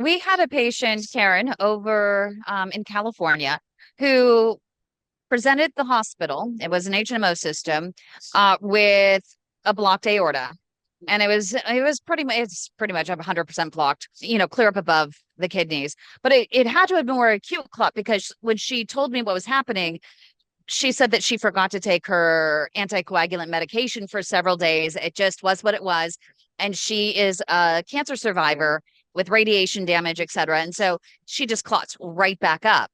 we had a patient, Karen, over in California who presented at the hospital. It was an HMO system with a blocked aorta. And it's pretty much 100% blocked, clear up above the kidneys. But it had to have been more acute clot, because when she told me what was happening, she said that she forgot to take her anticoagulant medication for several days. It just was what it was. And she is a cancer survivor with radiation damage, et cetera. And so she just clots right back up.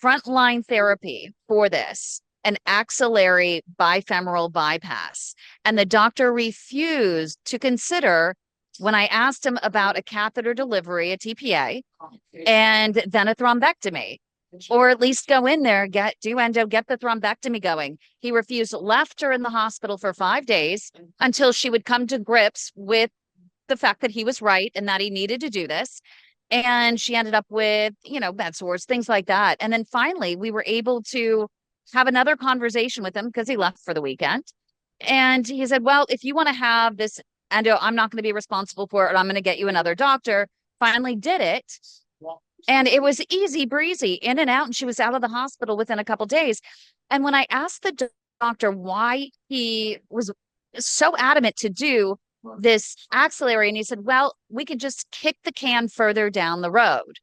Frontline therapy for this, an axillary bifemoral bypass. And the doctor refused to consider, when I asked him about a catheter delivery, a TPA, and then a thrombectomy, or at least go in there, do endo, get the thrombectomy going. He refused, left her in the hospital for 5 days until she would come to grips with the fact that he was right and that he needed to do this. And she ended up with, bed sores, things like that. And then finally, we were able to have another conversation with him because he left for the weekend. And he said, well, if you want to have this endo, I'm not going to be responsible for it. I'm going to get you another doctor. Finally did it. And it was easy breezy, in and out. And she was out of the hospital within a couple of days. And when I asked the doctor why he was so adamant to do this axillary, and he said, well, we could just kick the can further down the road.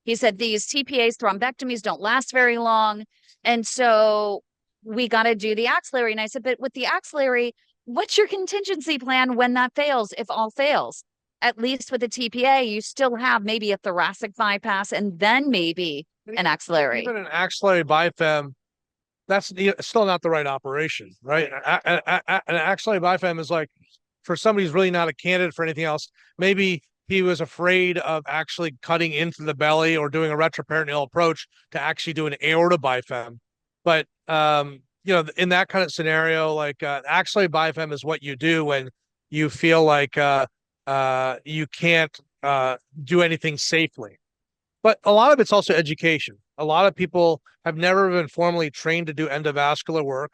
He said, these TPAs, thrombectomies, don't last very long. And so we got to do the axillary. And I said, but with the axillary, what's your contingency plan when that fails, if all fails? At least with the TPA, you still have maybe a thoracic bypass and then maybe an axillary. Even an axillary bifem, that's still not the right operation, right? An axillary bifem is like, for somebody who's really not a candidate for anything else, maybe he was afraid of actually cutting into the belly or doing a retroperitoneal approach to actually do an aorta bifem. But, in that kind of scenario, like axillary bifem is what you do when you feel like you can't do anything safely. But a lot of it's also education. A lot of people have never been formally trained to do endovascular work.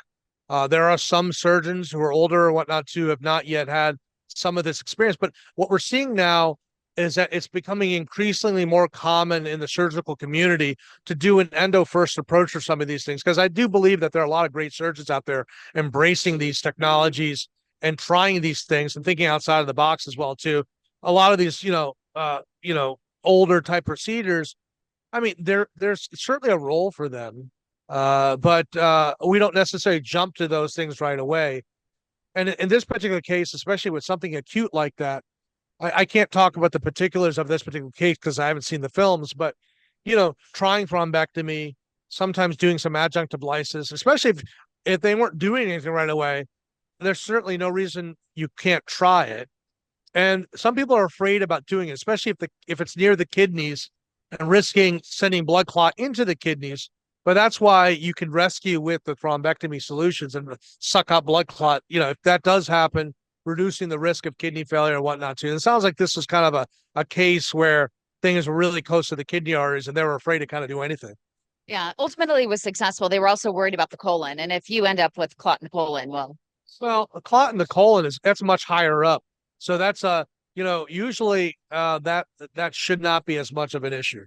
There are some surgeons who are older or whatnot who have not yet had some of this experience. But what we're seeing now is that it's becoming increasingly more common in the surgical community to do an endo first approach for some of these things. Because I do believe that there are a lot of great surgeons out there embracing these technologies and trying these things and thinking outside of the box as well too. A lot of these, older type procedures, I mean, there's certainly a role for them. But we don't necessarily jump to those things right away. And in this particular case, especially with something acute like that, I can't talk about the particulars of this particular case because I haven't seen the films, but, trying thrombectomy, sometimes doing some adjunctive lysis, especially if they weren't doing anything right away, there's certainly no reason you can't try it. And some people are afraid about doing it, especially if it's near the kidneys and risking sending blood clot into the kidneys. But that's why you can rescue with the thrombectomy solutions and suck out blood clot. If that does happen, reducing the risk of kidney failure and whatnot too. And it sounds like this was kind of a case where things were really close to the kidney arteries and they were afraid to kind of do anything. Yeah, ultimately it was successful. They were also worried about the colon. And if you end up with clot in the colon, well, a clot in the colon that's much higher up. So that's usually that should not be as much of an issue.